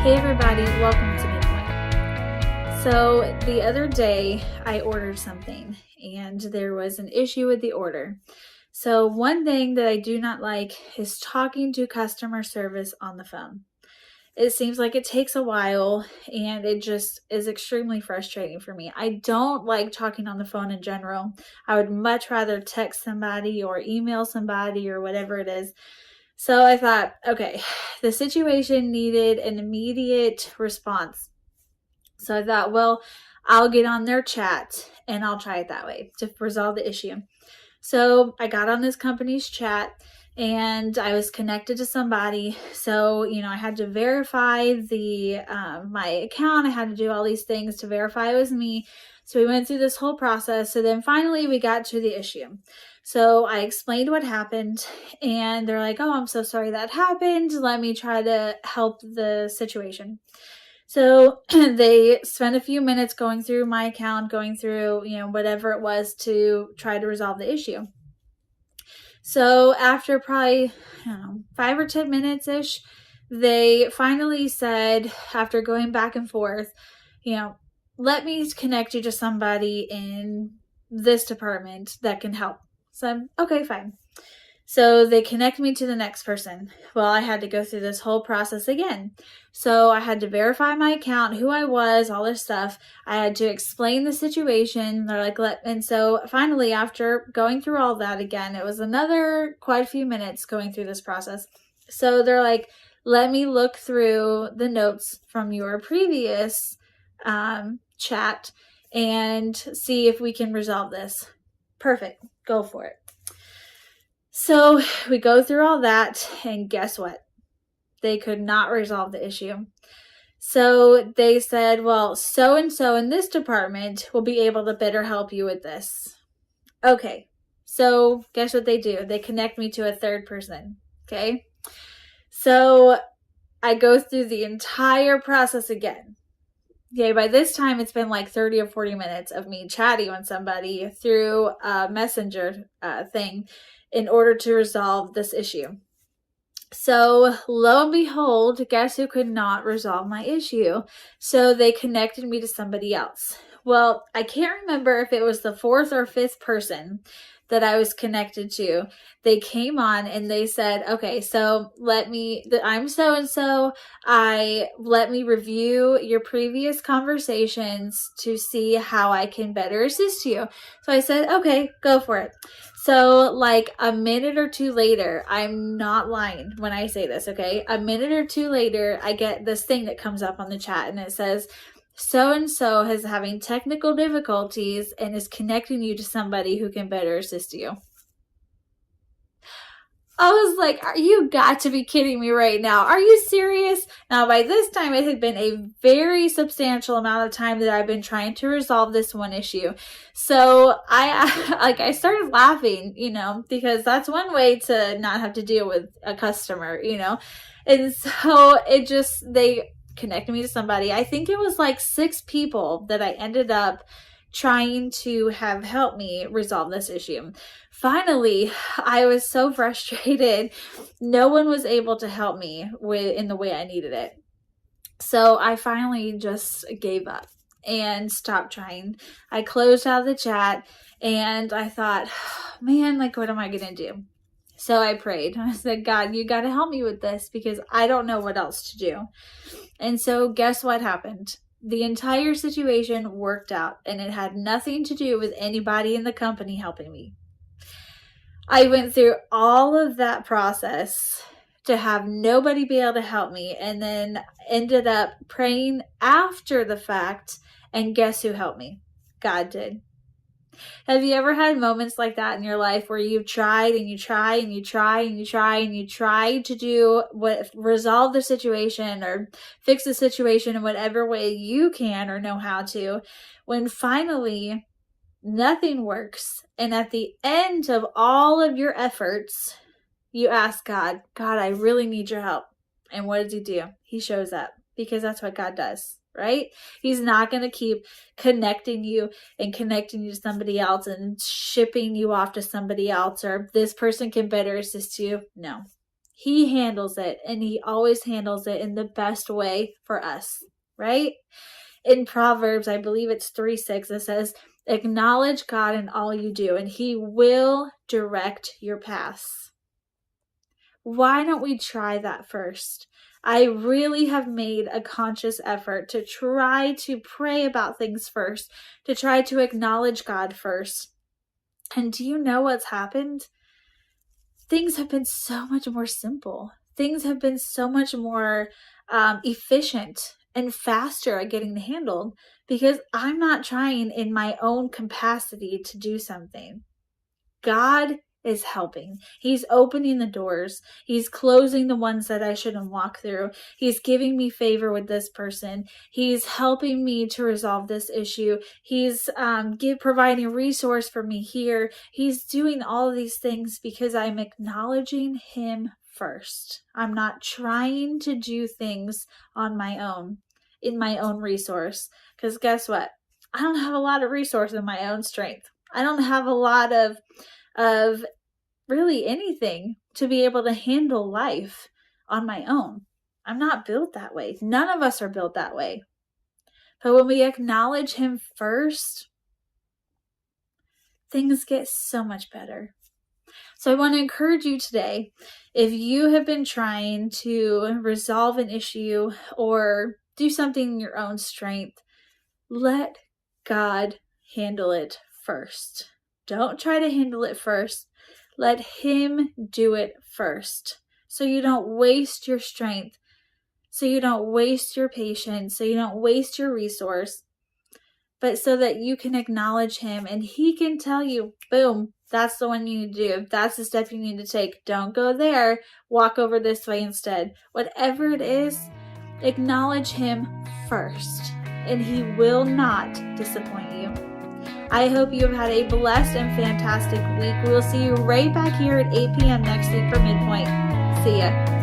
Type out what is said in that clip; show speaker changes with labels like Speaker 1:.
Speaker 1: Hey everybody, welcome to Midpoint. So the other day I ordered something and there was an issue with the order. So one thing that I do not like is talking to customer service on the phone. It seems like it takes a while and it just is extremely frustrating for me. I don't like talking on the phone in general. I would much rather text somebody or email somebody or whatever it is. So I thought, okay, the situation needed an immediate response. So I thought, well, I'll get on their chat and I'll try it that way to resolve the issue. So I got on this company's chat and I was connected to somebody. So, I had to verify my account. I had to do all these things to verify it was me. So we went through this whole process. So then finally we got to the issue. So I explained what happened and they're like, oh, I'm so sorry that happened. Let me try to help the situation. So they spent a few minutes going through my account, going through, whatever it was to try to resolve the issue. So after probably, 5 or 10 minutes-ish, they finally said, after going back and forth, let me connect you to somebody in this department that can help. So, okay, fine. So they connect me to the next person. Well, I had to go through this whole process again. So I had to verify my account, who I was, all this stuff. I had to explain the situation. They're like, and so finally, after going through all that again, it was another quite a few minutes going through this process. So they're like, let me look through the notes from your previous chat and see if we can resolve this. Perfect. Go for it. So we go through all that, and guess what? They could not resolve the issue. So they said, well, so-and-so in this department will be able to better help you with this. Okay, so guess what they do? They connect me to a third person, okay? So I go through the entire process again. Okay, by this time, it's been like 30 or 40 minutes of me chatting with somebody through a messenger thing in order to resolve this issue. So lo and behold, guess who could not resolve my issue? So they connected me to somebody else. Well, I can't remember if it was the fourth or fifth person that I was connected to. They came on and they said, okay, so I'm so-and-so. Let me review your previous conversations to see how I can better assist you. So I said, okay, go for it. So like a minute or two later, I'm not lying when I say this, okay? A minute or two later, I get this thing that comes up on the chat and it says, so-and-so is having technical difficulties and is connecting you to somebody who can better assist you. I was like, you got to be kidding me right now. Are you serious? Now, by this time, it had been a very substantial amount of time that I've been trying to resolve this one issue. So I started laughing, because that's one way to not have to deal with a customer, And so they connected me to somebody. I think it was like 6 people that I ended up trying to have help me resolve this issue. Finally, I was so frustrated. No one was able to help me in the way I needed it. So I finally just gave up and stopped trying. I closed out the chat and I thought, man, what am I going to do? So I prayed. I said, God, you got to help me with this because I don't know what else to do. And so guess what happened? The entire situation worked out and it had nothing to do with anybody in the company helping me. I went through all of that process to have nobody be able to help me and then ended up praying after the fact, and guess who helped me? God did. Have you ever had moments like that in your life where you've tried and you try and you try and you try and you try to resolve the situation or fix the situation in whatever way you can or know how to, when finally nothing works, and at the end of all of your efforts, you ask God, I really need your help. And what does he do? He shows up, because that's what God does. Right? He's not going to keep connecting you to somebody else and shipping you off to somebody else, or this person can better assist you. No, He handles it, and he always handles it in the best way for us, right? In Proverbs, I believe it's 3:6, it says, acknowledge God in all you do, and he will direct your paths. Why don't we try that first? I really have made a conscious effort to try to pray about things first, to try to acknowledge God first. And do you know what's happened? Things have been so much more simple. Things have been so much more efficient and faster at getting handled because I'm not trying in my own capacity to do something. God is helping. He's opening the doors. He's closing the ones that I shouldn't walk through. He's giving me favor with this person. He's helping me to resolve this issue. He's providing a resource for me here. He's doing all of these things because I'm acknowledging him first. I'm not trying to do things on my own, in my own resource. Because guess what? I don't have a lot of resource in my own strength. I don't have a lot of really anything to be able to handle life on my own. I'm not built that way. None of us are built that way. But when we acknowledge him first, things get so much better. So I want to encourage you today, if you have been trying to resolve an issue or do something in your own strength, let God handle it first. Don't try to handle it first. Let him do it first. So you don't waste your strength. So you don't waste your patience. So you don't waste your resource. But so that you can acknowledge him and he can tell you, boom, that's the one you need to do. That's the step you need to take. Don't go there. Walk over this way instead. Whatever it is, acknowledge him first. And he will not disappoint you. I hope you have had a blessed and fantastic week. We'll see you right back here at 8 p.m. next week for Midpoint. See ya.